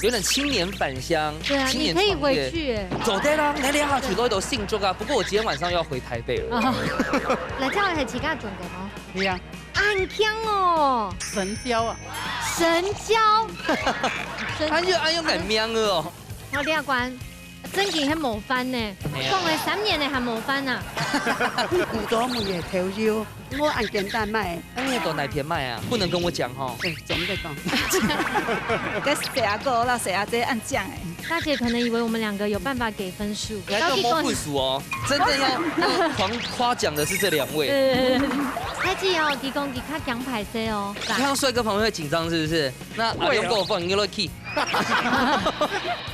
有点青年返乡。对啊，你可以回去。走得啦，你聊下去都有信众啊。不过我今天晚上又要回台北了。来这係自家做嘅嗬？係啊，很強哦，神交啊，神交。安用緊命哦。我哋阿關。真件係冇翻呢，講係3年嘅係冇翻啊！唔多冇嘢條腰，我按簡單賣。那個哪片賣啊？不能跟我講哈。對，怎麼講？跟誰阿哥啦，誰阿姐按獎哎。大姐可能以為我們2個有辦法給分數，你還跟我摸分數哦，真正要狂誇獎的是這2位。太子哦，提供給他獎牌色哦。看到帥哥旁邊會緊張是不是？那阿勇跟我放，你落去。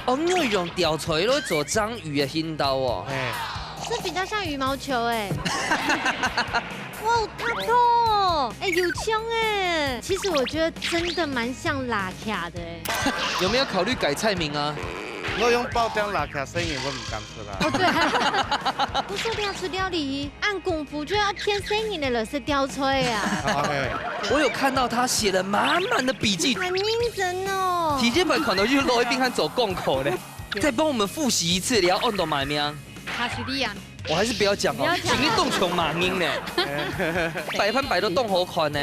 哦，你有一種吊錘都做章魚的心刀哦。是比較像羽毛球哎。哇，好痛哦！哎，有槍哎。其實我覺得真的蠻像拉卡的哎。有沒有考慮改菜名啊？我用爆漿辣卡生意，我唔敢吃啦。哦對，不說要吃料理，按功夫就要偏生意的了，是吊錘啊。我有看到他寫了滿滿的筆記，很認真哦。體檢牌可能就攞一邊看走共口嘞。再幫我們複習一次，你要按到馬名。他是利亞。我還是不要講哦，請你動球馬英呢，擺盤擺到動好款呢。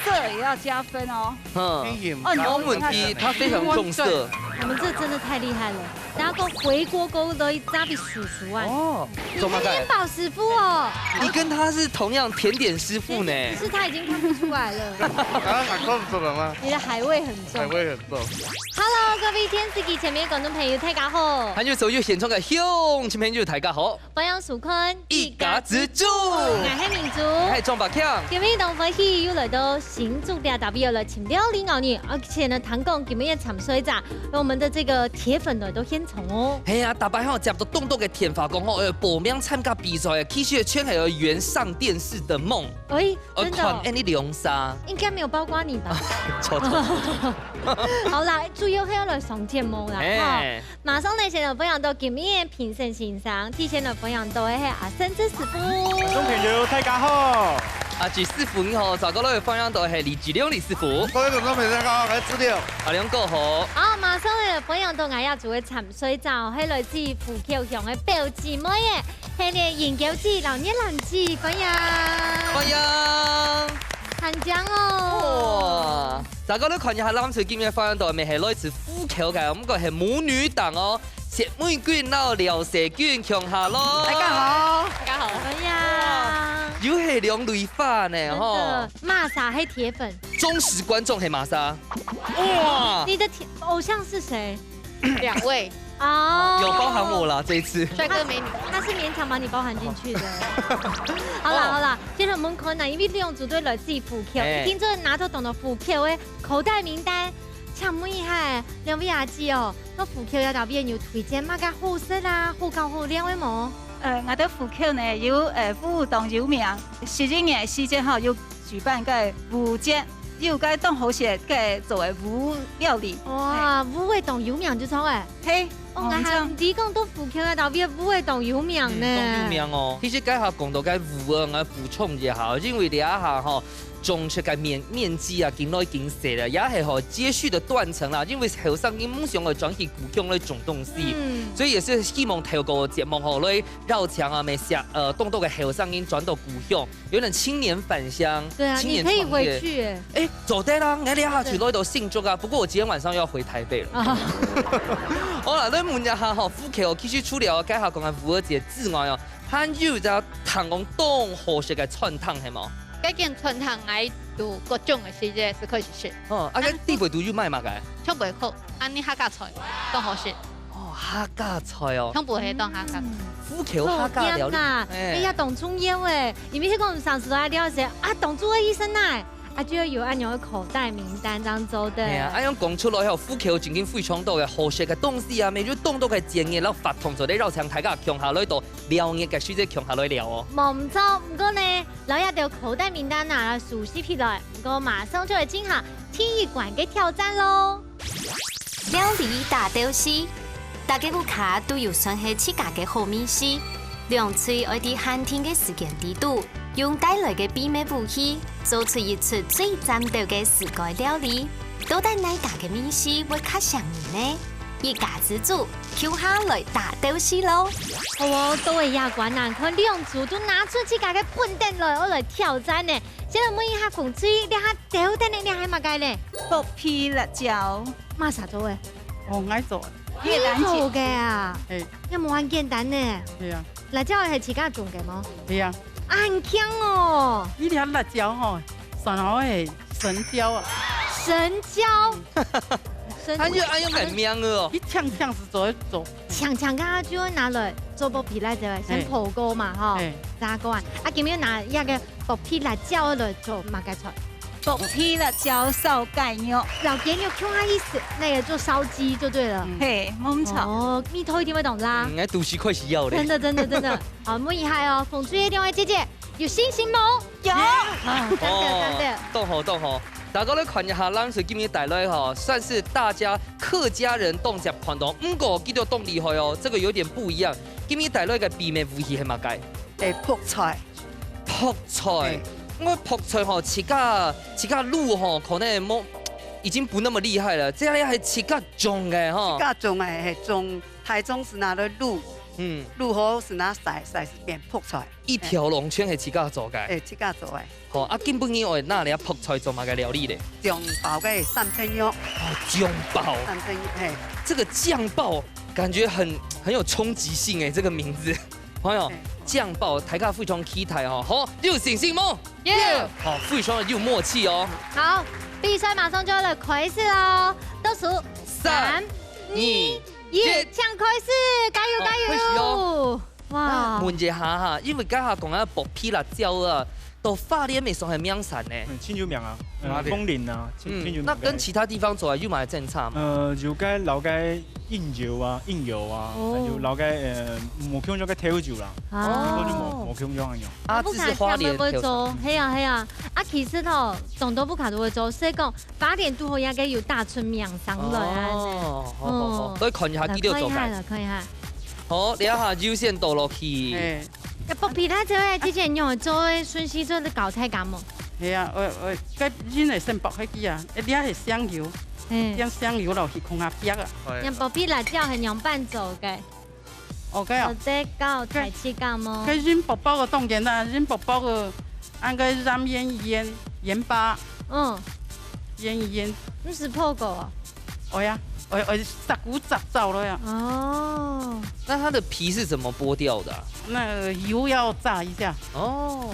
色也要加分哦。沒問題，他非常重色。我們這真的太厲害了，然後回鍋溝都扎比叔叔啊！哦，你是麵寶師傅哦，你跟他是同樣甜點師傅呢。只是他已經看不出來了。啊，看不出來嗎？你的海味很重。海味很重。Hello， 各位電視機前面嘅觀眾朋友，大家好。還有手要獻唱嘅鄉親朋友，大家好。我係蘇坤，一家之主，我係民族，我係莊百強。今日同歡喜又來到新竹的特別了，請料理牛肉，而且呢，唐貢今日也參水咋，我們的這個鐵粉呢都獻從哦。係啊，大擺吼接到棟篤嘅田法講吼，報名參加比賽，其實圈係有圓上電視的夢。哎，真的。看你龍沙，應該沒有包括你吧？錯錯。好啦，主要係要來上節目啦，馬上呢，先嚟分享到今日嘅評審欣賞，提前嚟分享到嘅係阿森之師傅。觀眾朋友大家好。阿朱師傅你好，早個來分享到係李志亮李師傅。各位觀眾朋友大家好，我係志亮。阿亮哥好。好，馬上嚟分享到我也做嘅潛水站，係來自富橋鄉嘅表姊妹嘅，係嚟研究子老年男子，歡迎。歡迎。很獎哦！哇！大家都看一下籃球今日分享到咪係來自富橋嘅，咁個係母女檔哦，石妹娟撈廖蛇娟強下咯。大家好，大家好，歡迎。又係兩類花呢，嗬。瑪莎係鐵粉，忠實觀眾係瑪莎。哇！你的偶像是誰？2位。哦，有包含我啦，這一次。帥哥美女，他是勉強把你包含進去的。好啦，接着我們看呢，因為利用組隊來自富橋，聽咗拿到到富橋嘅口袋名單，請問一下兩位阿姐哦，那富橋有特別有推薦乜嘅好食啦、好高好靚嘅冇？我哋富橋呢有服務檔有名，時間哈有舉辦個5節。有該當好些嘅作為無料理。哇，無味檔有名就錯誒。嘿，我係唔知講到富橋嘅特別無味檔有名呢。有名哦。其實該下講到該無啊，我補充一下，因為你一下吼。中出嘅面積啊，見到已經細啦，也係可接續的斷層啦。因為後生已夢想來轉去故鄉來種東西，所以也是希望透過節目後來繞牆啊，咪下棟篤嘅後生已轉到故鄉，有點青年返鄉。對啊，你可以回去。哎，走得啦，我哋下去攞到信眾啊。不過我今天晚上又要回台北了。好啦，你問一下吼，富橋其實除了介下講嘅婦兒節之外哦，還有就唐講當好食嘅串湯係冇？嗰件春湯愛讀各種嘅時節是可以食。哦，啊，嗰地陪讀要賣嘛嘅？搶袂好，安尼客家菜當好食。哦，客家菜哦。搶袂係當客家。富橋客家料理。哎呀，董中央誒，你們是講上次都喺了解啊，董主任醫生奶。啊，就要有按樣嘅口袋名單當中的。係啊，按樣講出來後，富橋曾經非常多嘅好食嘅東西啊，咪就當到嘅建議，然後發通咗啲繞牆大家強下來度撩嘢嘅書仔強下來聊哦。冇唔錯，唔過呢，留一條口袋名單啊，熟悉起來，唔過馬上就嚟進行天意館嘅挑戰咯。料理大屌絲，大家屋企都有算係自家嘅好美食，兩嘴愛啲寒天嘅時間地度。用帶來嘅秘密武器，做出一出最讚到嘅世界料理。到底哪家嘅面試會較上癮呢？以家之主 Q 下來打鬥士咯。好哦，各位亞冠啊，看兩組都拿出自家嘅本領來，我來挑戰呢。先嚟問一下公主，你下到底你係乜嘅呢？薄皮辣椒，馬啥做嘅？我愛做，越南做姐，嘅啊，誒，有冇咁簡單呢？係啊，辣椒係自家種嘅嗎？係啊，啊，很強哦，呢條辣椒吼，上好係神椒啊，神椒，神他就用改名哦。一嗆嗆是做強強家就會拿來做薄皮辣椒，先泡過嘛，吼，誒，炸過啊，啊，咁樣拿一個薄皮辣椒來做乜嘅菜？薄皮辣椒燒雞肉，老爹有 Q 下意思，那也做燒雞就對了。嘿，冇咁錯。哦，蜜頭一定會懂啦。哎，都市快需要嘞。真的真的真的，好，問一下哦，風吹的電話姐姐有信心嗎？有，啊，真的真的。懂吼懂吼，大家咧看一下咱水今年帶來吼，算是大家客家人動食傳統，不過記得動厲害哦，這個有點不一樣。今年帶來嘅避免武器係乜嘅？誒泡菜，泡菜，我泡菜吼，切個路吼，可能冇已經不那麼厲害了，這樣係切個重嘅吼。家種誒係種台中是拿的滷，嗯，滷好是拿曬是變泡菜，一條龍圈係切個做嘅。誒，這個做誒，吼，啊，根本以為那裡泡菜做乜嘅料理咧？醬爆嘅三鮮肉，哦，醬爆。三鮮肉，嘿，这个酱爆感觉很有衝擊性哎，这个名字，朋友，酱爆大家非常期待哦。好，你有信心嗎？有。好，非常的有默契哦。好，比賽馬上就要來開始喽，倒數3、2、1，搶開始，加油加開始油哦！哇，問一下哈，因為家下講緊薄皮辣椒啊，都花蓮未算係名產呢。青椒名啊，哪里風鈴啊，青椒名。那跟其他地方做啊，又買正差嘛。就該老該應油啊，應油啊，就老該冇用咗個調酒啦，嗰種冇用咗樣。啊，不卡這是花會蓮做，係啊係啊，啊其實吼，總都不卡都會做，所以講花蓮都好應該有大村名上來啊。哦，好好好，所以看一下第六做嘅。可以哈。好，你一下優先倒落去。誒，一薄皮辣椒咧，之前用做嘅順時做啲搞菜咁喎。係啊，我個人係先薄起啲啊，一啲係香油，嗯，將香油落去控下煸啊，用薄皮辣椒係用拌做嘅， OK 啊或。者搞菜翅咁麼？cái rim bọc bao cái tông kiện là rim bọc bao cái ăn cái ram盐巴嗯，鹽，唔是破狗啊。我呀，我雜股雜糟了呀。哦，那它的皮是怎麼剝掉的啊？那個油要炸一下，哦。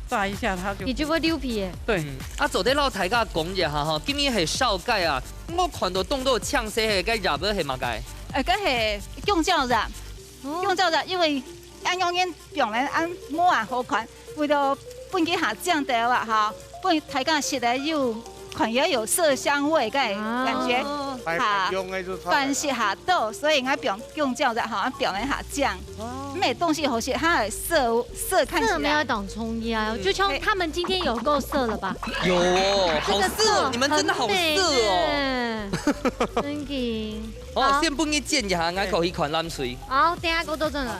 炸一下它就你就會溜皮嘅。對。啊，昨天老大家講一下哈，今年係燒雞啊，我看到凍到嗆死係個入咗係乜雞？嗰係用椒入，用椒入，因為按用煙用嚟按摸啊好看，為咗半幾下醬掉啊嚇，半大家食咧又看也有色香味，個感覺嚇用嘅就飯食下豆，所以我用椒入嚇，表面下醬。咩東西好食，它的色看起色沒有來。懂衝擊啊，就像他們今天有夠色了吧？有哦，好這個色哦，你們真的好色哦。哦。真嘅。哦，先幫你煎一下，我可以看冷水。好，等下夠多陣了。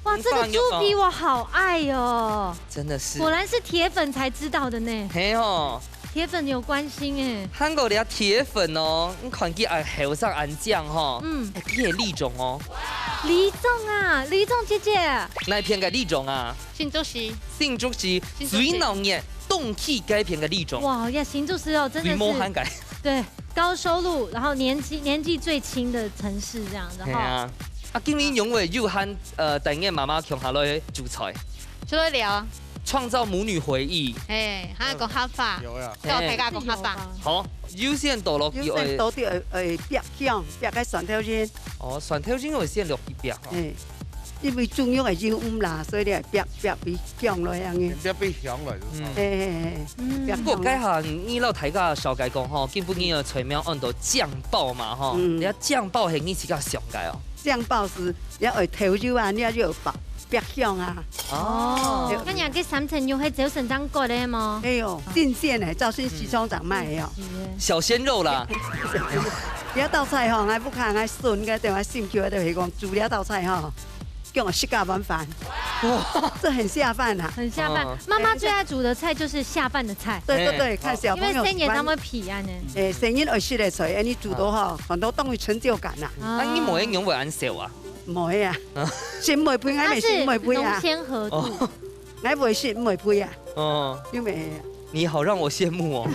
哇，這個豬皮我好愛哦，真的是。果然是鐵粉才知道的呢。嘿哦，鐵粉有關心哎。韓國的鐵粉哦，你看佢啊後上按醬哈，嗯，佢係李總哦，李總啊，李總姐姐。那一片嘅李總啊，新竹市，新竹市最鬧熱凍氣改片嘅李總，哇呀，新竹市哦，真的最冇是涵蓋。對高收入，然後年紀最輕的城市這樣子哈。係啊，啊今年永偉又和等嘅媽媽共下來煮菜，出來聊，創造母女回憶。誒，嚇講客家，有呀。跟我大家講客家。好，優先倒落去有時倒啲煸香，煸cái蒜頭先，哦，蒜頭先會先落去煸。誒，因為中藥係要啦，所以你係煸俾香落樣嘅。別被響來就嗯錯。不過家下你老睇個小雞講吼，基本你個菜苗按到醬爆嘛吼，你啊醬爆係你自己上街哦。醬爆是你係調酒啊，你要爆煸香啊。哦，咁人嘅3層肉係早晨長過嘅嘛？哎呦，新鮮嘅，照新西裝長賣嘅哦。小鮮肉啦。呢道菜吼，我不看我順嘅，定係先叫佢哋講煮呢道菜吼，叫我食家晚飯。这很下饭啊。很下饭。妈妈最爱煮的菜就是下饭的菜，对对对，看小因为朋友生年他们皮啊呢。生日20的时候，你煮到吼，很多动物成就感呐。啊，你冇用会安笑啊？唔会啊，先唔会配，我咪先唔会配啊。浓鲜合度，我唔会先唔会配啊。哦，因为你好让我羡慕哦。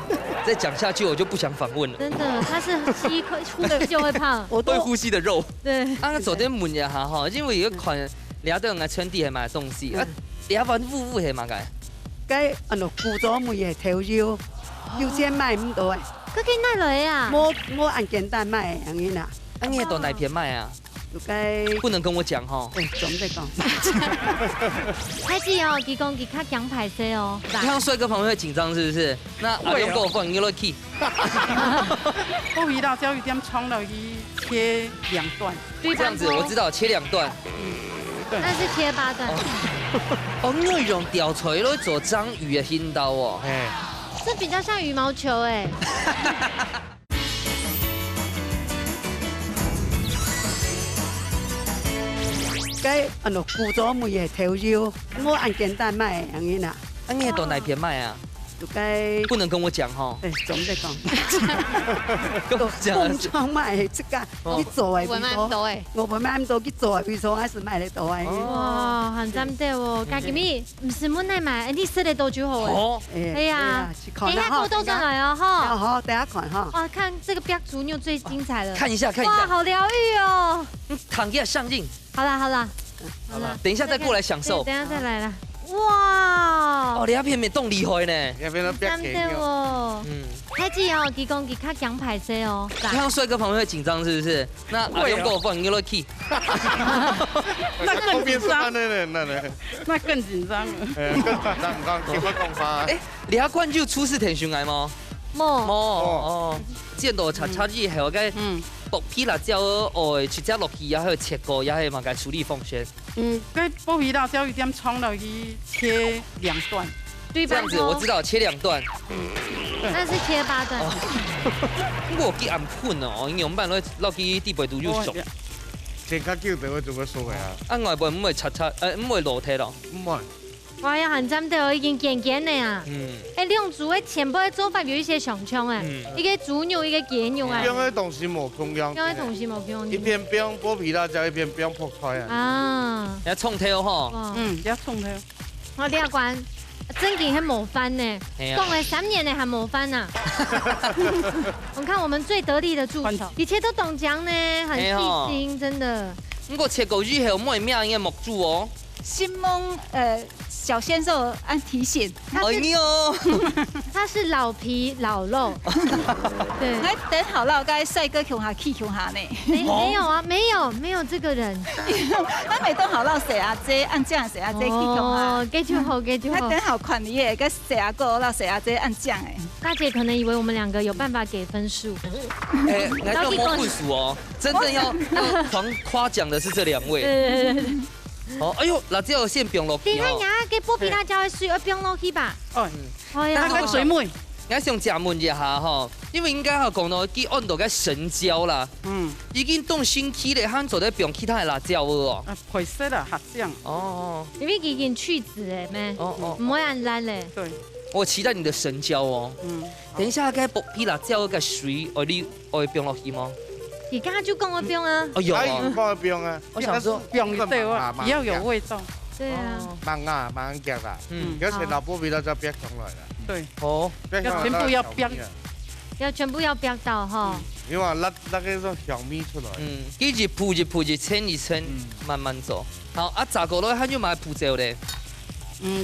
再讲下去我就不想访问了。真的，他是吸呼的就会胖，会呼吸的肉。对。啊，昨天问一下哈，因为有一款掠到人嘅村地系买东西，啊，掠翻vụ係嘛嘅？佢古早梅嘅頭油，要錢買唔到誒。佢幾耐來啊？我按簡單買樣嘢啦。啊，你到哪片賣啊？不能跟我講哈。總在講。開始哦，佢講佢較講排泄哦。你看帥哥旁邊會緊張是不是？那阿勇跟我放，你落去。剥皮辣椒一點蔥落去切2段。這樣子我知道，切2段。那是切8段。哦，你有用吊錘來做章魚的心刀哦。哎，這比較像羽毛球哎。佢古早梅嘅頭油，我按簡單買樣嘢啦。啊，你到哪片賣啊？不能跟我講哈。總在講。跟我講。工廠買這個，你做嘅買唔到誒。我唔買唔到，佢做嘅為什還是買得到誒？哇，很針對哦，家己咪唔是冇耐買，你食得到就好誒。哦。哎呀，等一下過豆上來哦，哈。好，大家看哈。哇，看這個鱉竹牛最精彩了。看一下，看一下。哇，好療癒哦。躺下上鏡。好啦，好啦。等一下再過來享受。等一下再來啦。哇！哦，你那片沒動厲害呢。那邊都別緊哦。開始哦，佢講佢較講排泄哦。你看帥哥旁邊會緊張是不是？那阿勇跟我放，你落去。那更緊張，那更緊張了。更緊張，唔講點樣講法？哎，你阿冠就出事田上來嗎？冇。哦，見到擦擦子係我嘅。剝皮辣椒哦，直接落去，然後切過，然後嘛個處理風險。佢剝皮辣椒一點蔥落去切2段。這樣子我知道，切2段。那是切8段。我幾暗判哦，因為我們班落去地背都要熟。正較叫到我做乜數嘅啊？啊外背唔會擦擦，唔會裸體咯。唔會。哇呀，很針對哦，已經鹹鹹的呀。哎，你用煮的前輩做法有一些上槍哎，一個煮牛，一個鹹牛啊。用的東西冇共樣。用的東西冇共樣。一邊冰剝皮辣椒，一邊冰泡菜啊。啊。要沖頭吼。要沖頭。我哋阿關真嘅係冇翻呢，講了3年呢還冇翻呢。我看我們最得力的助手，以前都懂講呢，很細心，真的。不過切過魚後唔會咩嘢木煮哦。新蒙小鮮肉按提醒，哎呦，他是老皮老肉，對，哎，等好了，該帥哥窮下 key 窮下呢？沒有啊，沒有這個人，他每頓好了誰啊？這按醬誰啊？這 key 窮下，哦，記住好，記住好。他等好款你也該誰啊？過了誰啊？這按醬哎。大姐可能以為我們兩個有辦法給分數，哎，來到摸分數哦，真正要狂誇獎的是這2位。哦，哎呦，辣椒先冰落去你看呀，給剝皮辣椒的水要冰落去吧。哦，哎呀，那個水妹，我想問問一下哈，因為應該係講到佢按到嘅神椒啦，已經凍新起咧，佢做得冰其他嘅辣椒哦。配色啦，合醬。哦。因為已經去籽誒咩？哦，唔會按爛咧。對。我期待你的神椒哦。等一下，該剝皮辣椒嘅水，我冰落去嗎？而家就講我冰啊！哦有啊，放冰啊！我想說冰對啊，比較有味道。對啊。慢啊，慢夾啦。有時拿剝皮辣椒煸上來啦。對。哦。要全部要煸。要全部要煸到哈。因為那個種香味出來。一鋪一鋪一層一層慢慢做。好啊，炸過來，佢就買鋪椒咧。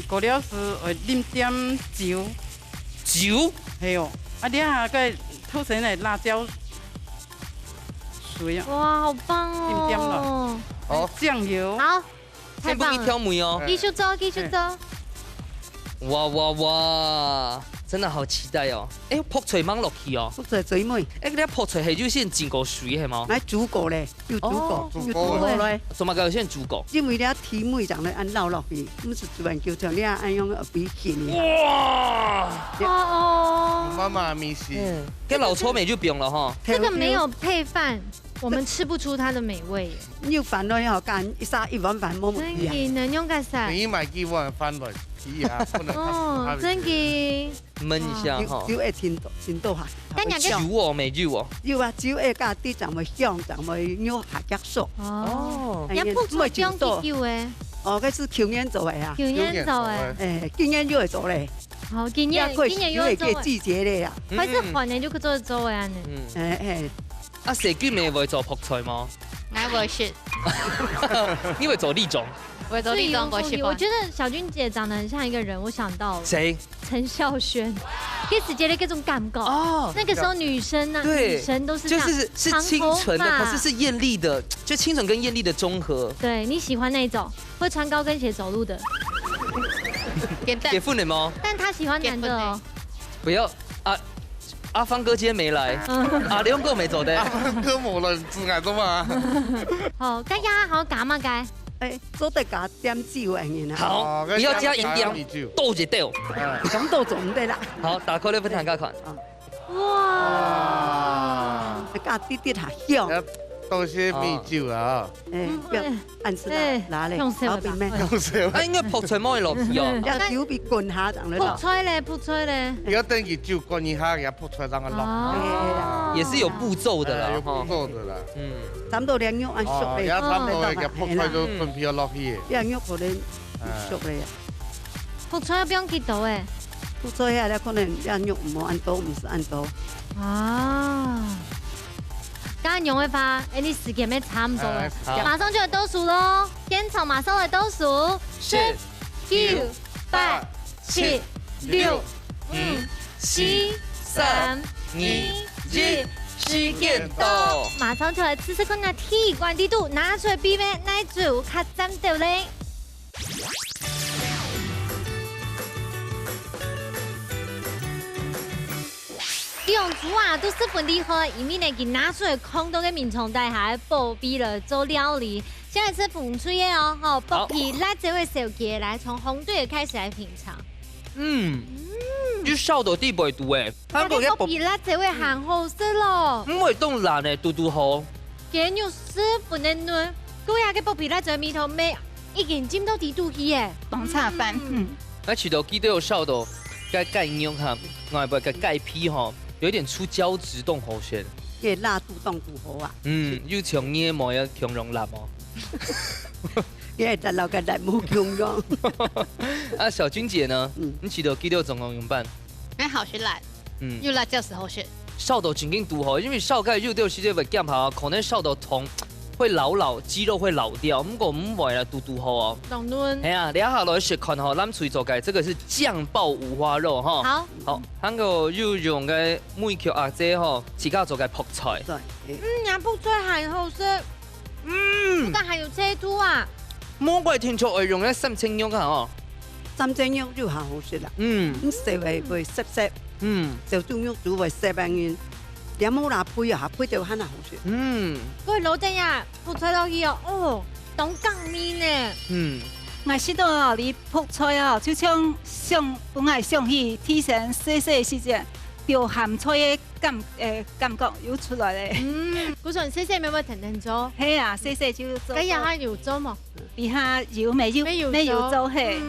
過了是會淋點酒。酒？係哦。啊，你下個偷成嚟辣椒。哇，好棒哦！好，醬油。好，太棒了。挑梅哦。繼續做，繼續做。哇哇哇！真的好期待哦！哎，撲菜芒落去哦。撲菜水妹。哎，你撲菜係就先浸過水係嗎？來煮過咧，要煮過，要煮過咧。做乜嘅先煮過？因為你提妹就嚟按撈落去，唔是自然叫做你按用比起你。哇！哦。媽媽咪是。跟老抽美就不用了哈。這個沒有配飯。我们吃不出它的美味耶。肉飯咯，又干一沙一碗飯冇問題啊。真嘅，能用個啥？你買幾碗翻來皮啊，不能哦，真嘅。焖一下哈。酒會真多下。但兩個肉哦，美肉哦。肉啊，酒會加啲就咪香，就咪肉下腳熟。哦。人鋪菜不用去叫誒。哦，嗰是球煙做嘅啊。球煙做誒。誒，經驗就會做咧。好，經驗又做誒。季節咧啊。還是寒嘅就去做誒安尼。誒。啊，社區咪會做泡菜嗎？我會是。你會做呢種？我會做呢種，我覺得小君姐長得很像一個人，我想到了。誰？陳孝萱，給直接的各種感覺。哦。那個時候女生啊，女生都是就是清純的，可是是豔麗的，就清純跟豔麗的綜合。對，你喜歡那種會穿高跟鞋走路的。給婦女嗎？但他喜歡男的哦。不要啊！阿芳哥今天沒來，阿李勇哥沒走的。阿芳哥冇來自嗌啫嘛。好，該加好減啊該。誒，做得加點酒嘅好，你要加飲點，倒一倒。咁倒就唔得啦。好，打開呢份睇下看。哇！加啲啲下香。倒些米酒啊。誒，按時拿嚟。用少邊咩？用少。啊，應該泡菜冇落去哦。一酒別滾下就泡菜咧，泡菜咧。你要等佢酒滾一下，給它泡出來，讓它落。也是有步驟的啦。有步驟的啦。差唔多兩肉按熟咧。而家差唔多嘅泡菜都分皮要落去。兩肉可能熟咧。泡菜不用幾多誒？泡菜下咧可能兩肉唔好按多，唔是按多。啊。剛剛用的話，你時間沒差唔多了，馬上就來倒數嘍！現場馬上來倒數，10、9、8、7、6、5、4、3、2、1，時間到！馬上就來試試看那鐵罐地圖，拿出來比咩？哪一組較爭到咧？兩組啊都十分厲害，因為呢佢拿出來空洞嘅面蟲帶下薄皮了做料理。現在吃風吹嘅哦，好薄皮辣這位小姐來從紅隊開始來品嘗。就燒到啲背度誒，那個薄皮辣這位很好食咯。唔會凍爛誒，嘟嘟好。見有十分的嫩，各位下個薄皮辣這面頭尾已經浸到底肚去誒，當茶飯。那吃到幾都有燒到，個蓋肉哈，外邊個蓋皮哈。有點出膠質凍好些，嘅辣度凍度好啊。要強嘢冇要強溶辣哦。嘅但老嘅辣冇強溶。啊，小君姐呢？你吃到幾多總共用半？還好是辣，有辣椒時候是。燒到真緊度好，因為燒蓋肉掉時間會減下，可能燒到痛。會老，肌肉會老掉，不過唔會啦，嘟嘟好哦。凍嫩。係啊，你下來食看吼，咱隨做嘅，這個是醬爆五花肉哈。好。好，嗰個要用嘅梅球啊，這吼，自家做嘅泡菜。呀，泡菜很好食。但還有車肚啊。魔鬼聽說會用嘅三青肉啊，哦。三青肉就係好食啦。食會濕濕。就中肉煮會濕硬。點冇辣配啊，配到很好食。各位老弟呀，泡菜落去哦，當乾面呢。我知道你泡菜啊，就像本來上去提神細細時間，條鹹菜嘅感覺又出來咧。嗰陣細細咪咪騰騰咗。係啊，細細就做。咁下油做嘛？底下油沒油做係。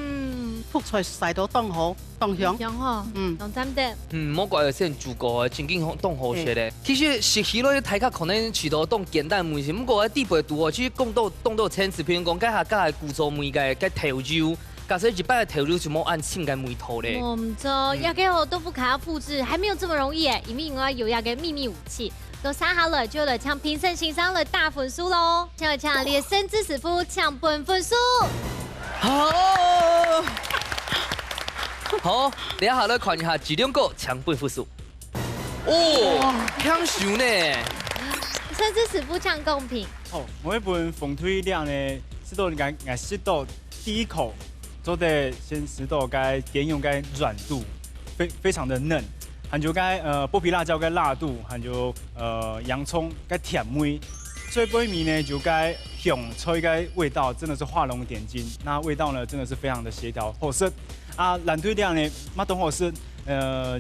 泡菜曬到當好，當香。香嗬，當真的。魔鬼先煮過，真經當好食咧。其實食起來睇下可能許多當簡單梅先，不過啲背肚啊，其實講到青詞，譬如講，家下家係古早梅嘅頭肉，假設一般嘅頭肉就冇按清嘅梅頭咧。我唔知，要給我豆腐卡要複製，還沒有這麼容易誒，因為我有一個秘密武器。都殺好了，就來搶評審欣賞的大分數嘍！搶列生之師傅搶本分數。好，等下來看一下這兩個搶本分數。哦，搶手呢！生之師傅搶公平。我一本風推料呢，食到食到第一口，做得先食到該點用該軟度，非常的嫩。還有該剝皮辣椒該辣度，還有洋蔥該甜味，最後面呢就該香菜該味道真的是畫龍點睛，那味道呢真的是非常的協調，好食啊！藍推料呢，乜都好食，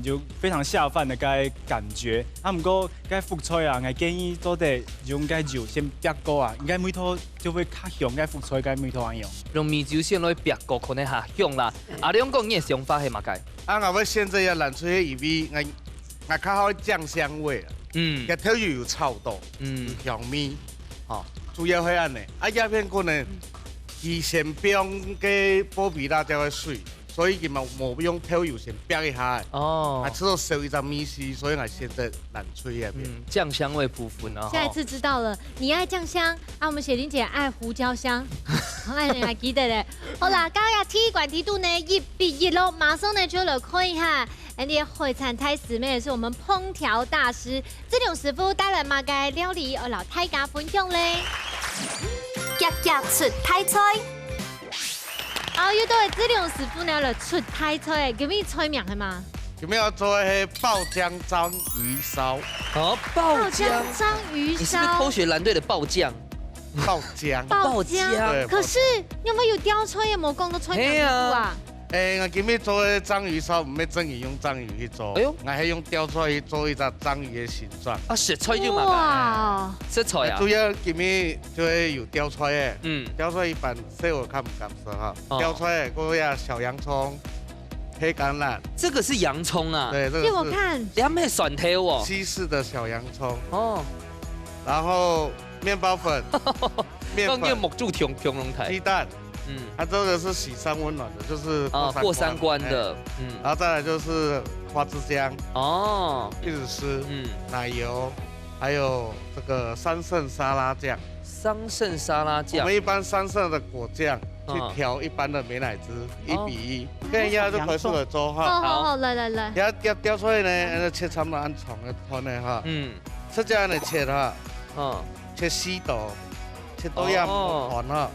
就非常下饭的该感觉。不过该福菜啊，我建议做的用该油先煸锅啊，应该每套就会较香，该福菜该每套安样。用米酒先来煸锅，可能较香啦。你讲你的想法是嘛该？我要现在要燃出迄油味，我较好酱香味。个头又有臭度，香味，主要係安尼。鸦片棍呢，伊先不用嘅剥皮辣椒嘅水，所以佢冇用頭油先煸一下。哦，吃到熟一张米絲，所以我現在冷吹那邊。酱香味部分啊。下一次知道了，你愛醬香，我們雪玲姐愛胡椒香，愛你還記得咧。好啦，今日體育館提到呢1-1咯，馬上呢就來看下。你的會餐太師妹是我們烹調大師志良師傅帶來馬嘅料理，我老大家分享咧。日日出大菜。又到志良師傅呢來出大菜，叫咩菜名係嘛？今日要做的是爆漿章魚燒。哦，爆漿章魚燒。你是不是偷學藍隊的爆醬？爆漿。爆漿。可是有冇有雕菜嘅冇講到菜名啊？我今日做的章魚燒，唔係真係用章魚去做，我係用雕出來去做一隻章魚的形狀。食菜就麻煩。食菜啊？主要今日就係有雕出來的，雕出來一般細我看唔敢食哈。雕出來嗰個小洋蔥、黑橄欖。這個是洋蔥啊？對，這個是。借我看。你還沒蒜頭哦。西式的小洋蔥。哦。然後麵包粉。麵粉。木柱條龍台。雞蛋。它這個是喜山溫暖的，就是過三關的，然後再來就是花枝漿，玉子絲，奶油，還有這個桑葚沙拉醬。桑葚沙拉醬，我們一般桑葚的果醬去調一般的美乃滋1:1，跟一下就快速的做哈。好，來。要雕出來呢，切差不多按長的寬的哈。是這樣的切哈，切西豆，切豆芽木團哈。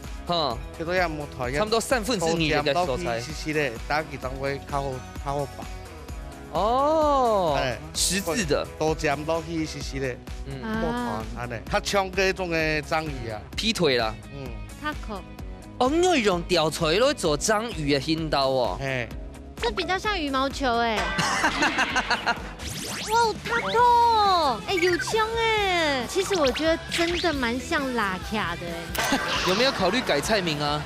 切到一木台，差不多3分之2嘅蔬菜。細細咧，打幾檔會較好薄。哦，實質的。豆漿落去細細咧，木團安尼。較強嘅種嘅章魚啊，劈腿啦。taco。哦，你會用吊錘來做章魚嘅筋道哦。這比較像羽毛球哎。哇，它痛！有槍哎。其實我覺得真的蠻像拉卡的哎。有沒有考慮改菜名啊？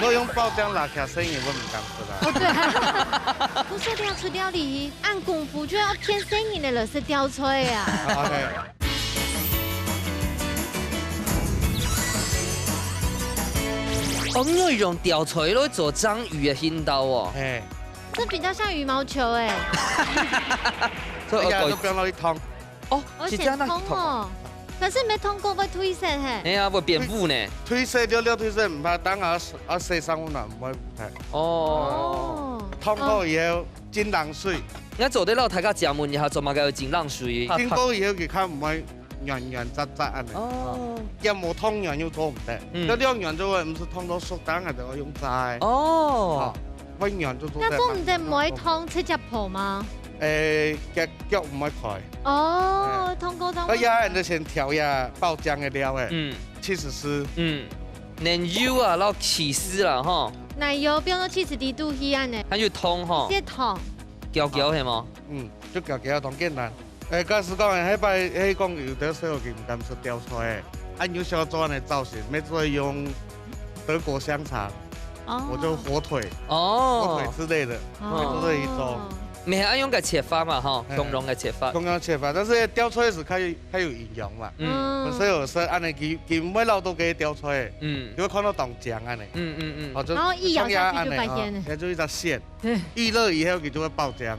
我用爆漿拉卡生意我唔敢吃啦。對。不說要出料理，按功夫就要偏生意的了，是吊吹啊。哦，你會用吊錘來做章魚嘅筋道哦。這比較像羽毛球哎。哎呀，都不要讓你燙。哦，而且痛哦。可是沒燙過會褪色嘿。哎呀，會變污呢。褪色了褪色唔怕，等下洗衫溫暖唔會睇。哦。燙過以後浸冷水。我做啲老大家食問一下，做乜嘅浸冷水？浸過以後佢看唔會軟軟雜雜安尼。哦。一冇燙軟又做唔得。一兩軟就會唔是燙到熟，等下就要用齋。哦。溫軟就做得。那都唔得唔可以燙赤隻婆嗎？腳唔可以開。哦，燙過。我呀，人哋先調呀爆漿嘅料誒，起司絲，奶油啊，然後起司啦，哈。奶油不用到起司啲度稀安呢。它就燙哈。即燙。攪係嘛？就攪同簡單。假使講喺擺喺講有啲時候佢唔敢食吊菜誒，按有小做嘅造型，咩做用德國香腸，我就火腿，火腿之類的，都可以做。你係按用嘅切法嘛，哈，同樣嘅切法。同樣切法，但是吊出來是較有營養嘛。所以有時按你佢唔會撈到嘅吊出來，你會看到凍漿安尼。然後一咬下去就發現。它就一條線，預熱以後佢就會爆漿。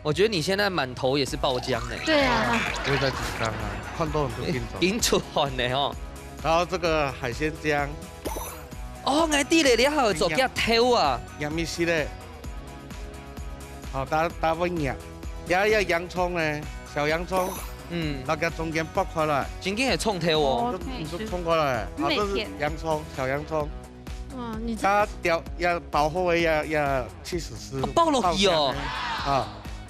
我覺得你現在滿頭也是爆漿呢。對啊。我在緊張啊，看到很多緊張。緊出汗呢哦。然後這個海鮮醬。哦，我知咧，你還有做幾頭啊？洋米絲咧。好，打溫熱，有一洋蔥呢，小洋蔥，那個中間剝開來，中間係蔥頭哦，就衝過來，好，這是洋蔥，小洋蔥，哇，你它要爆好嘅要起司絲，爆落去哦，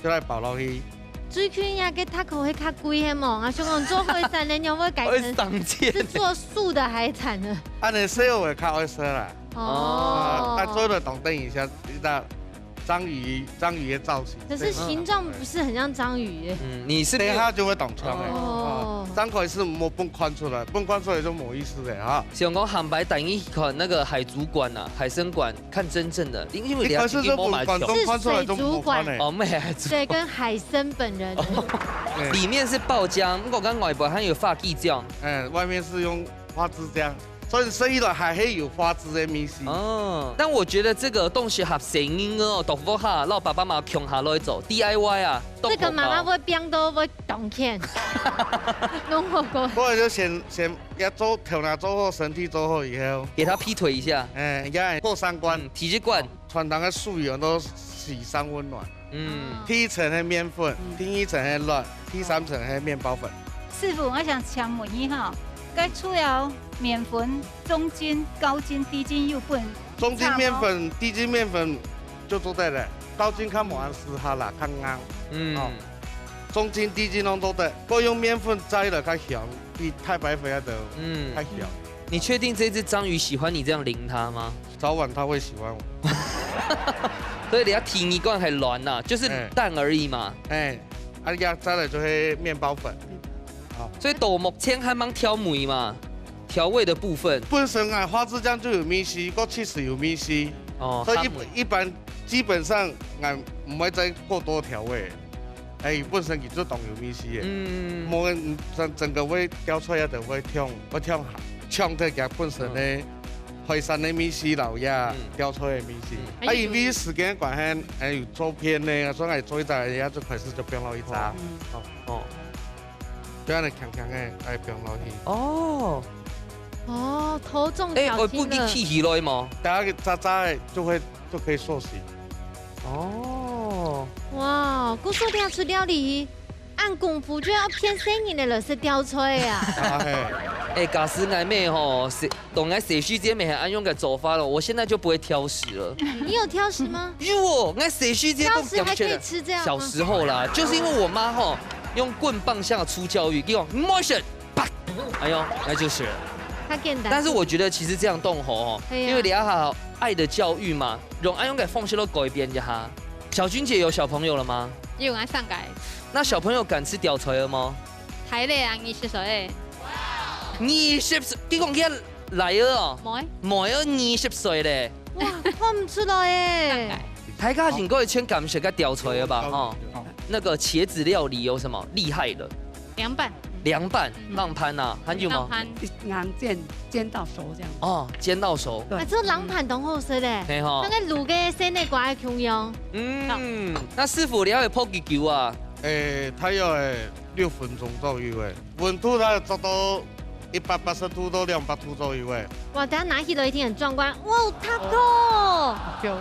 就來爆落去。最近呀，個 taco 會較貴嘅嘛，香港做海產呢，有冇改成是做素的海產呢？按你燒會較愛食啦，做得當等一下，章鱼的造型。可是形状不是很像章鱼耶。你是等一下就会懂枪的。哦，张口是摸蹦宽出来，蹦宽出来就没意思的哈。想讲韩白等一看那个海族馆呐、海参馆，看真正的，因为可是这不管东宽出来就没关的。哦，没海族。对，跟海参本人。里面是爆浆，我刚外部还有发髻酱，外面是用花枝浆。所以生意了还会有花枝的米线哦。但我觉得这个东西合成因哦，豆腐哈，老爸爸妈妈穷下来走 DIY 啊。这个妈妈会变到会动钱，弄好过。不然就先要做调拿做好，身体做好以后，给他劈腿一下，要过三关，体质关，传统的素油都洗三温暖。第一层的面粉，第一层的卵，第三层的面包粉。师傅，我想请问一下，该除了面粉、中筋、高筋、低筋又不能。中筋面粉、低筋面粉就做对了，高筋看冇按时下啦，看啱。中筋、低筋拢做对，不过用面粉摘了较香，比太白粉要得较香。你确定这只章鱼喜欢你这样淋它吗？早晚它会喜欢我。所以你要提一罐还软呐，就是蛋而已嘛。呀，再来就是面包粉。所以豆目前还蛮挑味嘛，调味的部分。本身啊，花枝酱就有米丝，个起司有米丝。哦。所以一般基本上俺唔会再过多调味。本身佢就當有米絲嘅。冇整個會調出來就會嗆得佢本身咧。海山的米絲老呀，調出來的米絲。因為時間關係，有做片呢，所以做一陣，人家就開始就變落一紮。這樣的強強嘅，變落去。頭重腳輕的。我不給剃起來嗎？大家渣渣的就可以塑形。哇，古說調出料理，按功夫就要偏生硬的了，是調出來呀。假使愛妹吼，懂愛寫序這邊按用個做法了，我現在就不會挑食了。你有挑食嗎？有，愛寫序這挑食還可以吃這樣嗎？小時候啦，就是因為我媽吼用棍棒向出教育，給我 motion， 啪，哎呦，那就是了。太簡單。但是我覺得其實這樣動吼哦，因為你要好愛的教育嘛，用愛用個方式都改變一下。小君姐有小朋友了嗎？有啊，上改。那小朋友敢吃吊锤了嗎？睇你啊，20歲。20歲，你講佢來了哦？冇20歲咧。哇，看唔出來耶！大家應該先感謝個吊锤了吧？哦，那個茄子料理有什麼厲害的？涼拌浪盤啊，還有嗎？硬煎到熟這樣。哦，煎到熟。對，這浪盤都好食咧。係哈。那個滷嘅鮮的瓜嘅用。那師傅你要會撲幾久啊？它要6分鐘左右誒，溫度它做到180度到200度左右誒。哇，等下拿起來一定很壯觀。哇，taco，漂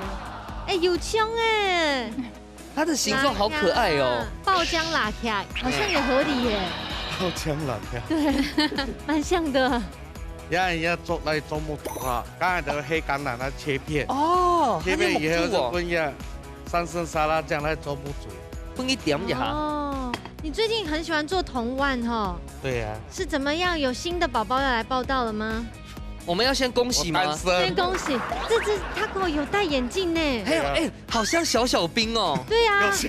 亮。有槍哎。它的形狀好可愛哦。爆漿辣起來，好像也合理耶。爆漿辣起來。對，蠻像的。有人要做來做木煮啊，剛才都黑橄欖來切片。切片以後就混下三生沙拉醬來做木煮。混一點一下。你最近很喜歡做銅碗哈？對呀。是怎麼樣？有新的寶寶要來報到了嗎？我們要先恭喜嗎？先恭喜！這隻 taco 有戴眼鏡呢。還有好像小小兵哦。對呀，小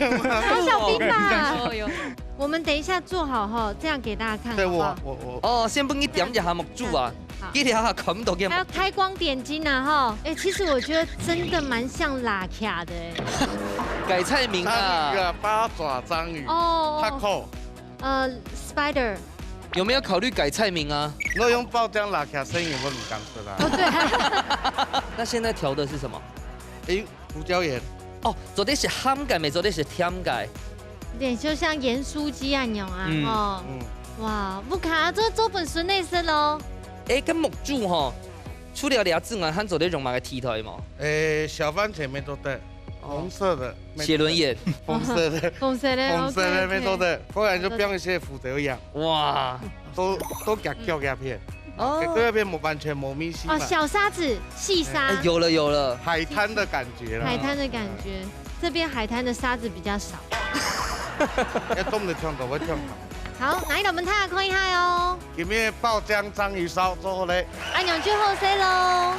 小兵吧。有。我們等一下做好哈，這樣給大家看。對我先幫你點一下木柱啊。給你下冚到嘅。還有開光點睛啊哈！其實我覺得真的蠻像拉卡的。改菜名啊。八爪章魚。taco。spider。有沒有考慮改菜名啊？如果用爆漿辣卡，生意我唔敢吃啦。對。那現在調的是什麼？胡椒鹽。哦，做的是鹹改，沒做的是甜改。對，就像鹽酥雞啊，樣啊，哇，不卡，這做本順內生咯。跟木柱哈，除了倆自然，還做的用埋個蹄腿嘛。小番茄沒做的，紅色的。寫輪眼。紅色的。紅色的沒做的，不然就變一些腐豆一樣。哇，都夾片。夾片完全冇米絲。小沙子，細沙。有了。海灘的感覺啦。海灘的感覺，這邊海灘的沙子比較少。要凍的湯都會燙好，哪一道門睇看一下哦。裡面爆漿章魚燒做好咧。按鈕最後 say 咯。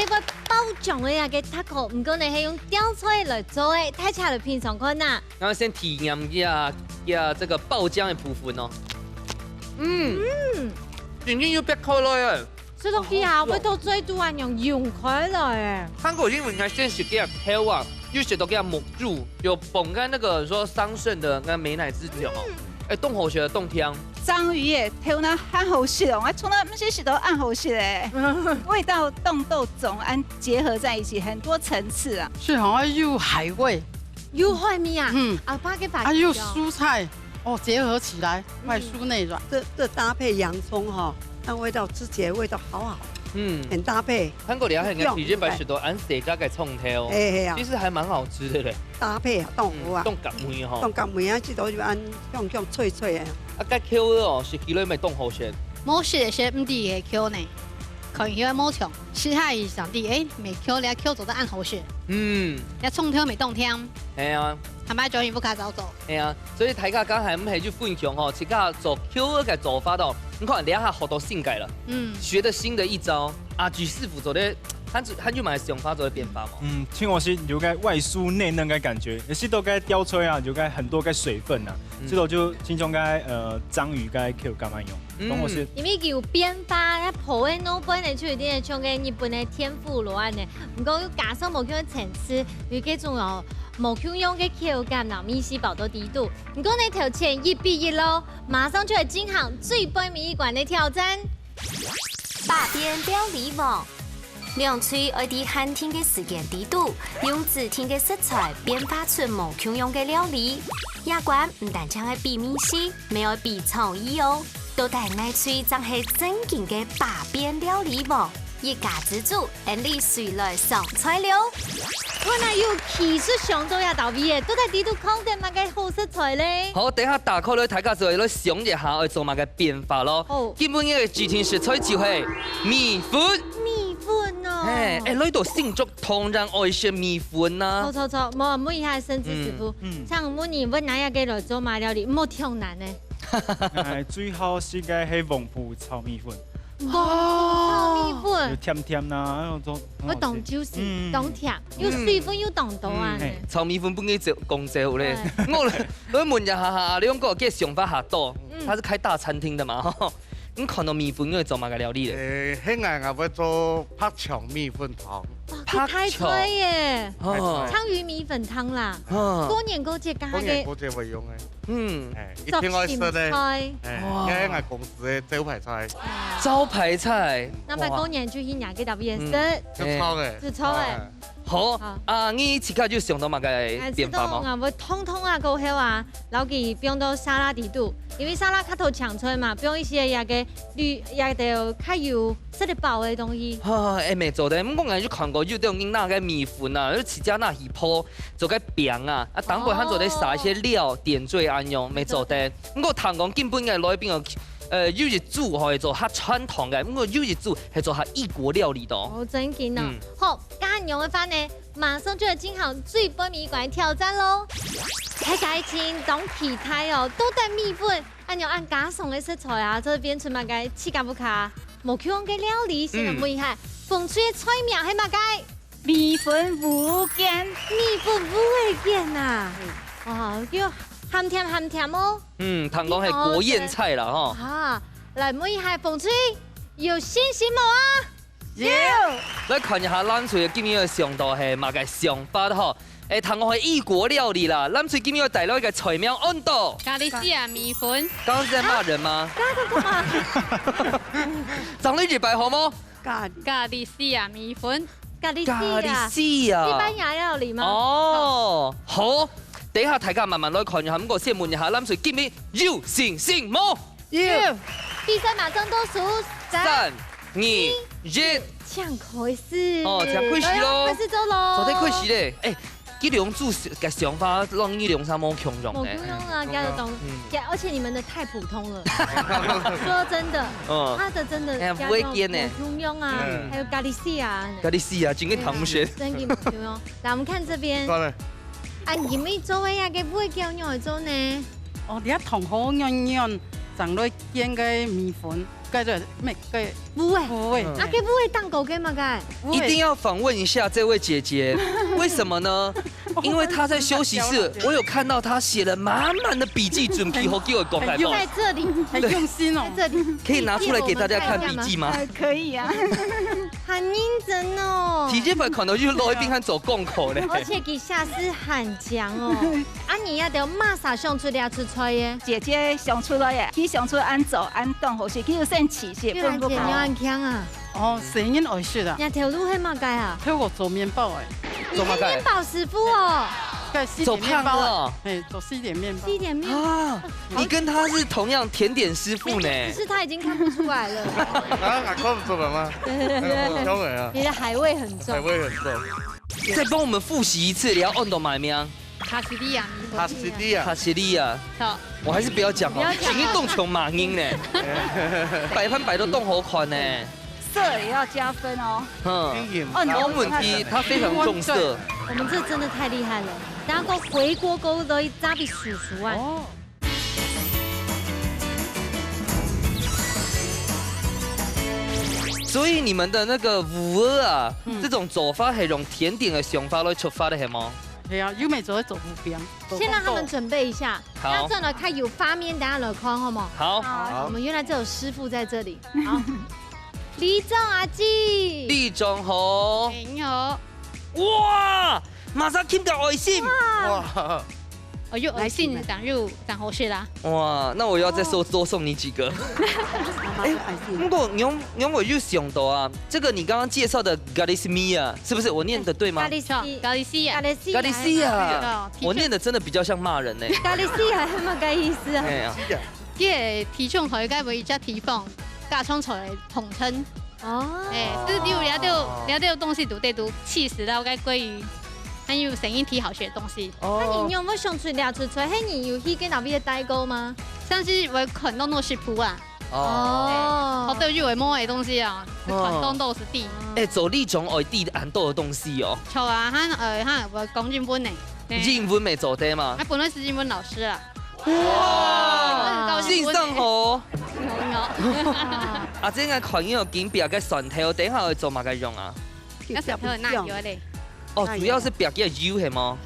嘅個包裝嘅嘅塔可，唔過你係用雕出嚟來做嘅，睇起來平常看呐。然後先體驗一下這個爆漿的部分哦。已經要逼開來誒。所以講以後味道最多係用溶開來誒。韓國因為先是給它烤啊，又是都給它沐住，有綁開那個說桑葚的那美乃滋酒哦。哎，凍好食，凍香。章魚的頭呢很好食哦，我從來不是食到很好食的，味道凍豆種安結合在一起，很多層次啊。是好像有海味，有海米啊，啊，把給發。还有蔬菜哦，結合起來，外酥內軟。这搭配洋葱哈，那味道吃起来味道好好，很搭配。韓國料理嘅體驗白食到按自家嘅創頭，其實還蠻好吃的咧。搭配凍糊啊，凍夾梅吼，凍夾梅啊，這都就按香脆脆的。啊，該烤哦是幾類咪凍好食。冇食的些唔啲嘅烤呢，可以喺冇強，吃下以上啲誒，未烤你烤做得按好食。你創頭未凍聽。係啊。係咪做完不卡早做？係啊，所以大家剛才唔係去分享哦，自家做烤嘅做法哦，你看兩下好多性改了，學的新的一招。阿舉師傅做的，他就買想法做的變法嘛。青螺絲有個外酥內嫩嘅感覺，有時都該雕吹啊，有該很多該水分啊，這種就輕鬆該章魚該 Q 幹嘛用，懂我是？因為有變化，一鋪嘅老闆嚟出啲像嘅日本嘅天婦羅安嘅，唔過要加上無叫層次，有幾種哦。冇香用嘅口感，嗱米絲飽到底度。唔過你頭前1比1咯，馬上就係進行最杯米館嘅挑戰。八邊料理網，兩嘴愛啲寒天嘅時間底度，用自天嘅食材變化出冇香用嘅料理。亞冠唔但將係比米絲，咪愛比創意哦，都帶愛嘴將係正經嘅八邊料理網。一家之主，按你隨來上菜了。我那有技術上到也到位嘅，都喺呢度講定乜嘅好食材咧。好，等下打開咧，大家就嚟想一下，我做乜嘅變化咯。基本嘅主題食材就係米粉。米粉哦。呢度先足當然愛食米粉啦。錯，冇每一下甚至師傅，像每年揾哪一個來做馬料理，唔好挑難咧。最好是個係黃埔炒米粉。炒米粉，又甜甜啦，那種。我懂就是懂甜，又水分又懂到啊。炒米粉本嚟就講究咧，我問一下，你講個嘅想法下多，他是開大餐廳的嘛？你看到米粉要做乜嘅料理咧？現在我要做拍腸米粉湯。太菜耶！鯧魚米粉湯啦，過年過節加嘅。過節會用嘅。一天我食咧，喺我公司嘅招牌菜。招牌菜。那麼過年就去哪個特別食？就炒嘅。就炒嘅。好，你即刻就想到乜嘅變化嗎？我通啊，過後啊，留記變到沙拉地度，因為沙拉卡頭長出嘛，變一些也嘅綠也條較有食得飽嘅東西。未做得，我硬就看過有啲用那個米粉啊，就自家那魚泡做個餅啊，當會佢做啲撒一些料點綴安用，未做得。我聽講根本嘅攞邊個。有日煮可以做下傳統嘅，不過有日煮係做下異國料理多。好正經啊！好，咁用嘅話呢，馬上就要進行最杯米館挑戰咯。喺解前當其他哦，都帶米粉，按加送嘅食材啊，就變出乜嘅刺甲不卡，冇香嘅料理先能每下。鳳吹嘅菜名係乜嘅？米粉五件，米粉五件啊！哇，叫。鹹甜哦。聽講係國宴菜啦，嗬。啊，嚟每一下鳳吹有信心冇啊？有。來看一下咱厝今日嘅上道係乜嘅想法嗬？聽講係異國料理啦，咱厝今日帶來一個菜名按到。咖喱西亞米粉。剛剛是在罵人嗎？幹嘛？長得100好嗎？咖喱西亞米粉。咖喱西亞。西班牙料理嗎？哦，好。等下大家慢慢來看一下，我先問一下，咱厝今日有信心冇？有。比賽馬上倒數3、2、1。這樣開始。哦，這樣開始咯。開始做咯。做得開始咧，佢兩組嘅想法讓你兩三冇強用冇強用啊，加得懂。而且你們的太普通了。說真的，他的真的加種冇強用啊，還有咖喱絲啊。咖喱絲啊，真嘅同學。真嘅冇強用。來，我們看這邊。因為做嘅嘢嘅唔會叫樣嚟做呢？哦，啲同好樣樣，整來煎嘅米粉，盖做咩盖不会，不会，啊，给不会当狗给嘛该？一定要访问一下这位姐姐，为什么呢？因为她在休息室，我有看到她写了满满的笔记，准备好给我公开报。在这里，很用心哦。在这里，可以拿出来给大家看笔记吗？可以啊，很认真哦。体检版可能就是落一边和走共口嘞。而且给下司很强哦。啊，你要得马上想出俩出来耶。姐姐想出来耶，佢想出安走安动好些，佢要先起些，越南姐你很强啊。哦，声音会说啦。你条路黑嘛该啊？推我做面包哎。做嘛面包师傅哦。走胖了，哎，走西点面包，西点面啊！你跟他是同样甜点师傅呢，只是他已经看不出来了。啊，看不出来吗？对啊，你的海味很重，海味很重。再帮我们复习一次，聊온도买名。卡西利亚，卡西利亚，卡西利亚。好，我还是不要讲哦，请你动穷马英呢，摆盘摆都动好款呢。色也要加分哦。没问题，他非常重色。我们这真的太厉害了。然后回锅勾的扎比叔叔啊！哦，所以你们的那个舞儿啊，这种走法是用甜点的想法来出发的，是吗？对啊，优美走会走不边。先让他们准备一下，好，这样呢看有发面，等下了框好吗？好，我们原来这有师傅在这里。好，李总阿基，李总好，你好，哇！马上听到爱心哇！哦，又爱心当好事啦！哇，那我要再多送你几个。哎，不过我又想到啊，这个你刚刚介绍的 Galicia 是不是我念的对吗？咖喱西亚，我念的真的比较像骂人呢。咖喱西亚什么个意思啊？这个体重可以该为只体重加冲出来统称。哦，哎，就是你有了到东西都得都气死了，该归于。很有声音体好学的东西。那你有没有想出聊出来？嘿，你有去跟哪边代购吗？像是我很多都是铺啊。哦，好多就会摸的东西啊，很多都是地。哎，走那种外地很多的东西哦。错啊，我讲日本的。日本没走的吗？他本来是日本老师啊。哇！信上好。啊，这个款有金表嘅船头，等下会做嘛个用啊？那船头哪有嘞？哦，主要是表嘅油係嗎？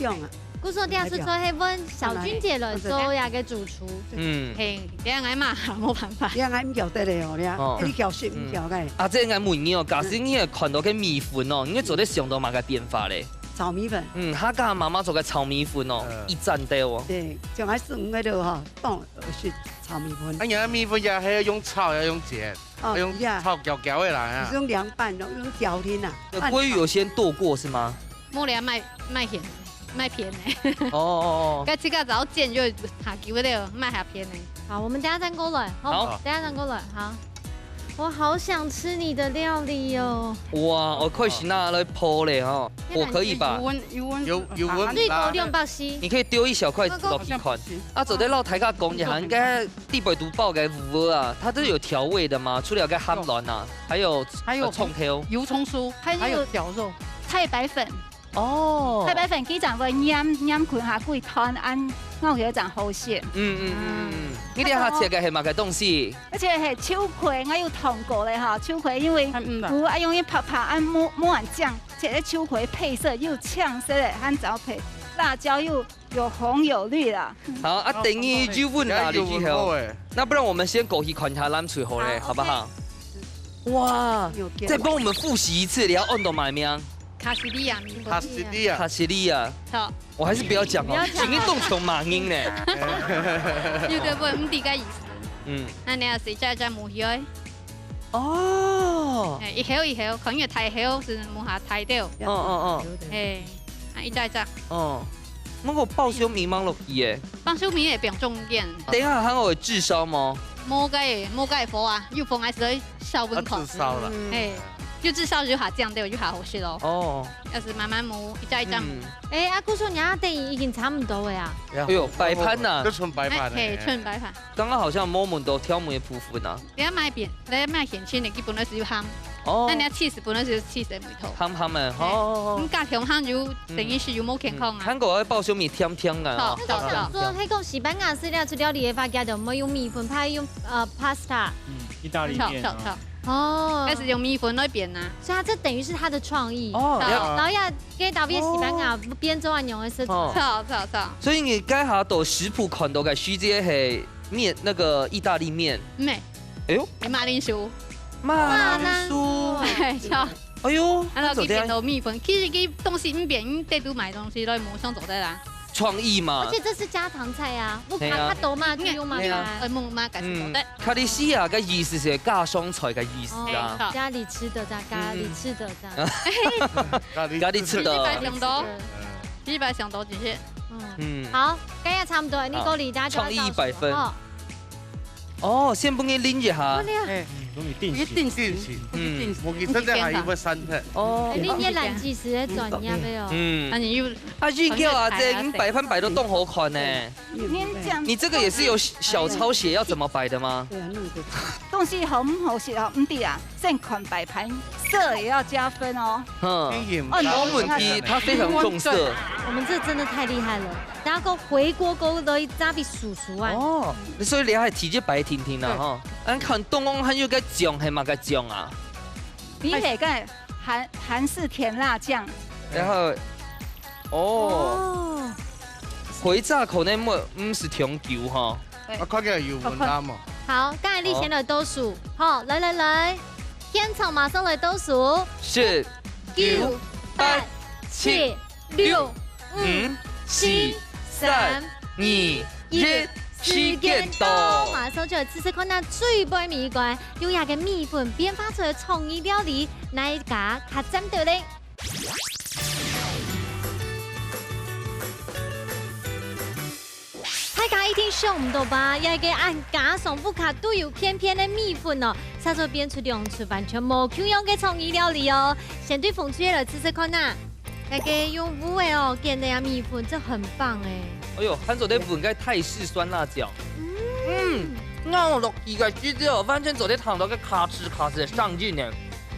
古說啲出去問小君姐來做呀嘅主廚。係，你嗌嘛冇辦法。你嗌唔叫得嚟哦，你叫雪唔叫嘅。啊，這個問你哦，假使你看到嘅米粉哦，應該做得上到嘛個變化咧？炒米粉。他家媽媽做嘅炒米粉哦，一戰的哦。對，就係4、5個度哈，當是炒米粉。哎呀，米粉也係用炒，要用煎，用炒焦焦的啦。用涼拌，用調天啊。鮭魚有先剁過是嗎？冇咧賣片，賣片咧。哦。該自家早煎就下球了，賣下片咧。好，我們等下再過來。好，等下再過來。好。我好想吃你的料理哦！哇，我快洗那來鋪咧哈，我可以吧？有最多2百4。你可以丟一小塊落去款。啊，走在老台下講一下，應該地北都爆嘅魚啊，它都有調味的嘛，除了個鹹卵啊，還有蔥條、油蔥酥，還有絞肉、菜白粉。哦，菜白粉佢就會醃佢下幾湯安，我有一陣好食。你哋下食嘅係乜嘅東西？而且係秋葵，我有同過咧哈，秋葵因為我愛用一拍按抹完醬，且啲秋葵配色又嗆色嘅，和早配辣椒又有紅有綠啦。好，啊等於就問哪裡去好？那不然我們先過去看下咱最後咧，好不好？哇，再幫我們複習一次，你要온도買名。卡西利亞，卡西利亞，好，我還是不要講哦，請你動窮馬英呢。有對不？唔知個意思。那你要誰再冇去？哦。一口，可能太口是冇下太掉。哎，一隻。哦。那個爆燒米芒落去誒。爆燒米也不用重點。等一下，還有炙燒嗎？冇蓋火啊，有風還是會燒溫口。炙燒了。哎。就至少就下醬對，就下好食咯。哦，要是慢慢磨，一隻一隻磨。哎，阿姑說你阿弟已經差唔多呀。哎呦，白盤呐，就純白盤。嘿，純白盤。剛剛好像某門都挑門嘅部分啊。你要買扁，你要買鹹青的，基本都是要鹹。哦。那你要起司，本來就是起司的梅頭。鹹鹹的，哦。咁加強鹹就等於是有冇健康啊。韓國嘅爆燒米甜甜的。好，我想說，迄個西班牙式料理的法家就唔會用米粉，派用pasta。意大利面啊。哦，开始用米粉那边呐，所以它这等于是他的创意哦然后要给导边西班牙边州啊用的是炒。所以你家下到食谱看到嘅徐姐系面那个意大利面，咩？哎呦，马铃薯，马铃薯，炒。哎呦，然后佢变到米粉，其实佢东西唔变，得都买东西来冇想做得啦。创意嘛而。且这是家常菜啊，不卡多嘛就用嘛。梦妈改做的。卡利西亚嘅意思是家乡菜嘅意思啊。家里吃的这样，家里吃的这样。家里吃的。上多，一百上多这些。好，今日差唔多，你個離家就創意100分。哦，先幫你拎一下。一定是，我記得咧係要新嘅。哦，你啲冷知識咧專業嘅哦。阿俊叫阿姐，你擺盤擺到動好看呢。你這個也是有小抄寫要怎麼擺的嗎？東西好唔好食啊？唔對啊，先看擺盤，色也要加分哦。冇問題，他非常重色。我們這真的太厲害了，然後個回鍋鍋都揸比叔叔啊。哦，所以你係直接擺婷婷啦吼。咱看東歐還有個醬係嘛個醬啊？你嚟個韓式甜辣醬。然後，哦，回炸口呢唔是甜球哈。我看見有文啱哦。好，剛才你先來倒數，好，來，天草馬上來倒數。10、9、8、7、6、5、4、3、2、1。時間到，馬上就嚟試試看那最杯米罐優雅嘅米粉編發出嘅創意料理，哪一家較針對咧？大家一定想唔到吧？又係嘅按家常副卡都有偏偏嘅米粉哦，製作變出兩出完全冇同樣嘅創意料理哦。先對風吹嚟試試看呐，大家用烏嘅哦，見的呀米粉，這很棒哎。哎呦，韓做啲粉嘅泰式酸辣醬，我落去嘅豬之後，完全做啲糖到嘅咔哧咔哧上勁呢，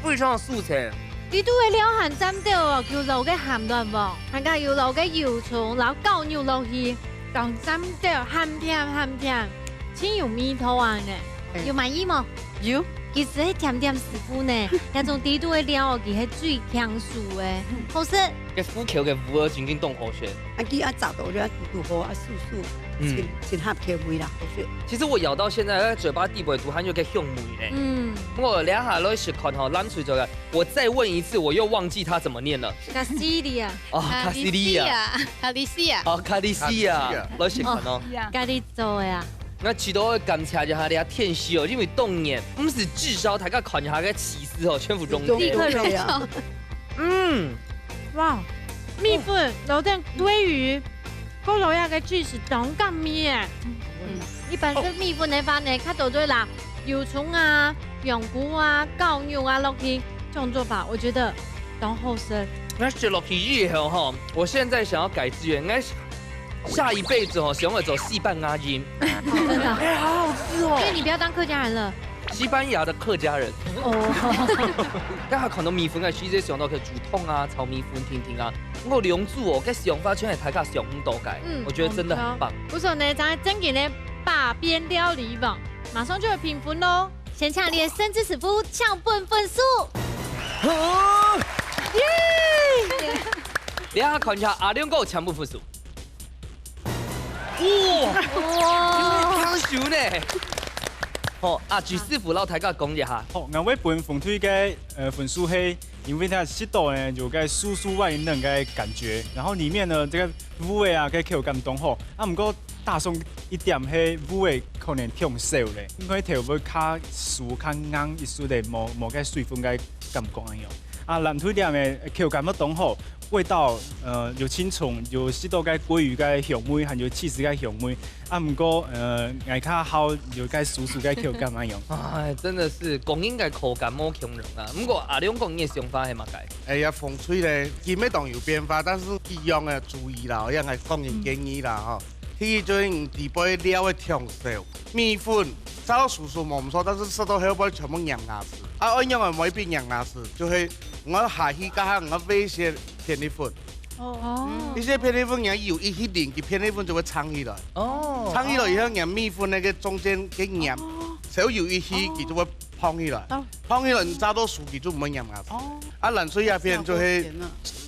非常素脆。呢度嘅料係針對哦，叫落嘅鹹淡喎，大家要落嘅油蔥，然後高牛落去，當針對鹹甜，先用米頭啊呢，有滿意嗎？有。其實係甜點師傅呢，一種地度嘅料哦，佢係最強數嘅，好食。嘅虎橋嘅虎兒真正凍好食。啊，佢啊炸到咗嘟嘟好啊酥酥，真合口味啦，好食。其實我咬到現在，嘴巴底部都還有個香味呢。我兩下都是看好爛水咗嘅。我再問一次，我又忘記它怎麼念了。卡西利亞。哦，卡西利亞。卡利西亞。哦，卡利西亞。都是看哦。家裡做嘅啊。那起到感謝就下啲天氣哦，因為凍年，唔是至少大家看下個起司哦，全部中立刻融入。哇，米粉有啲鮭魚，嗰度有嘅 cheese 當咁味嘅。一般食米粉嘅話呢，較多對啦，油蔥啊、香菇啊、高牛啊落去，這種做法我覺得當好食。那食落去以後哈，我現在想要改志願，應該下一輩子哦，想要走西班牙音。真的，哎，好好吃哦。所以你不要當客家人了。西班牙的客家人。哦。家下看到米粉嘅，其實想到佢煮湯啊、炒米粉、婷啊。我兩組哦，嘅想法全係大家想唔到嘅，我覺得真的很棒。不錯呢，咱正經的把邊料理吧，馬上就會評分咯。先搶你的生之師傅搶分數。耶！你下看一下阿亮哥搶分數。哇！優秀呢！哦，阿朱師傅老大家講一下。好，我為本風推嘅分數係，因為它食到呢有個酥酥外嫩嘅感覺，然後裡面呢這個魚味啊，個口感當好。啊，唔過大送一點係魚味可能挺少咧，應該頭會較酥較硬一絲咧，冇個水分嘅感覺咁樣。啊，藍腿點嘅口感都當好。味道有青蔥，有食到個鮭魚個香味，還有起司個香味。啊，唔過嗌較好有個酥酥個口感咁樣。唉，真的是講應該口感冇強人啊。不過阿亮講嘅想法係乜解？哎呀，風吹咧，佢咩當有變化，但是一樣嘅注意啦，一樣係個人建議啦吼。佢最地杯料嘅調少，米粉炸到酥酥冇唔錯，但是食到後背全部硬牙齒。啊，一樣嘅未必硬牙齒，就係我下去加下我買些片粒粉。哦。呢些片粒粉然後有一點，佢片粒粉就會撐起來。哦。撐起來以後，讓米粉那個中間嘅鹽小油一起，佢就會胖起來，胖起來你炸到熟，佢就唔會飲牙齒。啊，冷水鴉片就係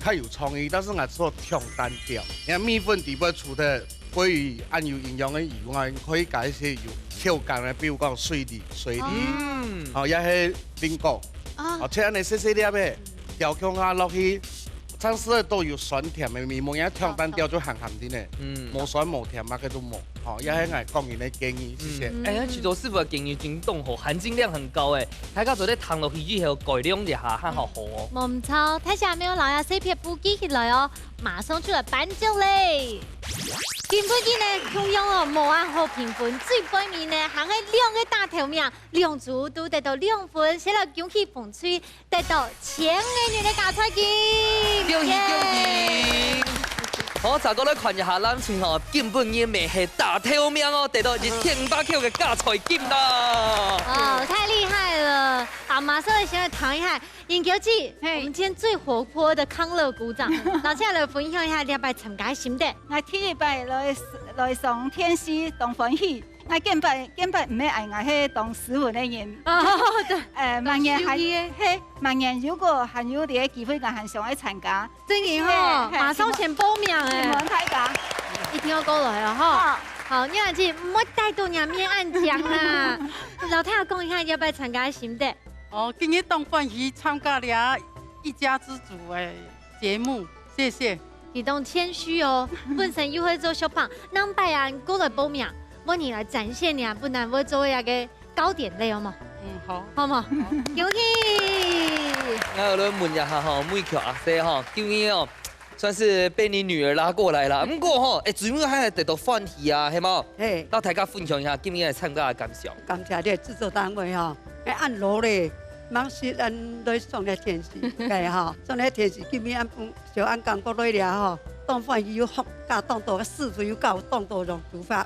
較有創意，但是我做強單調。因為米粉底部除的關於含有營養的以外，可以加一些有口感的，比如講水梨，哦，也係菱角，而且安尼細細粒嘅，調香下落去。嘗試都有酸甜的味，冇嘢強單調就鹹鹹啲嘅，冇酸冇甜啊，佢都冇，哦，也係我個人的建議，謝謝。哎，徐州師傅嘅建議真凍吼，含金量很高誒，大家做啲糖落去之後改良一下，很好喝哦。冇唔錯，睇下沒有留下四片布機起來哦，馬上出來頒獎嘞！今本期呢，同樣哦，無按好評分，最背面呢，行喺兩個大頭名，兩組都得到2分，寫了恭喜風吹，得到1000元的加菜金。恭喜恭喜！好，大家來看一下咱村吼，今本日咪係大頭名哦，得到1500塊嘅加菜金啦！哦，太厲害了！啊，馬上先來談一下英橋姐，我們今天最活潑的康樂股長，攞出來分享一下你禮拜參加心得。我第一擺來上天師當歡喜，我見擺唔係愛我係當師傅的人。哦，對。明年如果還有啲機會，我還想去參加。真嘅吼，馬上先報名誒！大家一定要過來啊！哈。好，你阿姐唔好帶到人面暗講啦。老太講一下要不要參加心得？哦，今日當歡喜參加了一家之主誒節目，謝謝。你當謙虛哦，本身又會做小胖，能拜啊過來報名，我你來展現你啊，不然我做一個糕點類好冇？好，好冇？恭喜！我來問一下吼，每條阿姐吼，今日哦，算是被你女兒拉過來啦。不過吼，主要還係得到歡喜啊，係冇？嘿，讓大家分享一下今日嘅參加嘅感想。感謝你製作單位吼，按鑼咧，忙時咱來送咧天時，係吼，送咧天時，今日按就按感覺來了吼，當歡喜有學家當到師傅有教當到用煮法。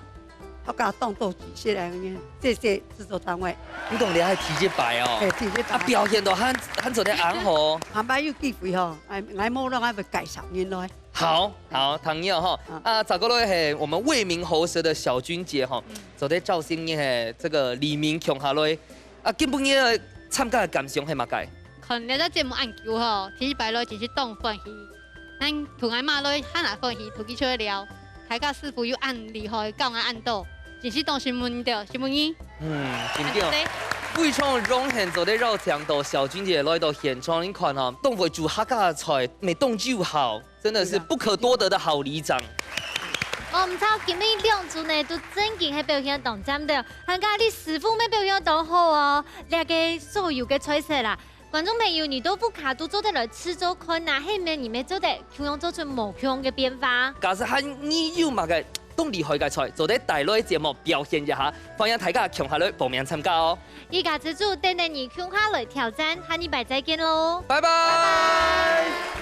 我甲當到幾些人嘅，謝謝製作單位。你講你係體質白哦，係體質白。啊，表現到很做得啱吼。下擺有機會吼，我冇讓我會介紹人來。好，唐耀哈啊，找過來係我們為民喉舌的小君姐哈，做啲造型嘅係這個黎明強下來啊，基本嘅參加嘅感想係乜嘢？看了這節目按球吼，第一擺來就是當歡喜，咱同阿媽來喊下歡喜，同佢出來聊，大家師傅又按厲害，教我按到。就是當新聞的新聞醫，真對。為創榮幸做啲繞牆到小君姐來到現場，你看哈，當會煮客家菜，未當就好，真的是不可多得的好禮長。我唔知今日兩組呢都真勁喺表現當真的，人家啲師傅咩表現當好哦，你個所有嘅菜色啦，觀眾朋友你都不卡都做得來吃做看啊，後面你咪做得咁樣做出無樣嘅變化。假使係你有乜嘅？當厲害嘅菜，做啲帶來節目表現一下，歡迎大家強下來報名參加哦！依家之主等等你強下來挑戰，下禮拜再見咯！拜拜。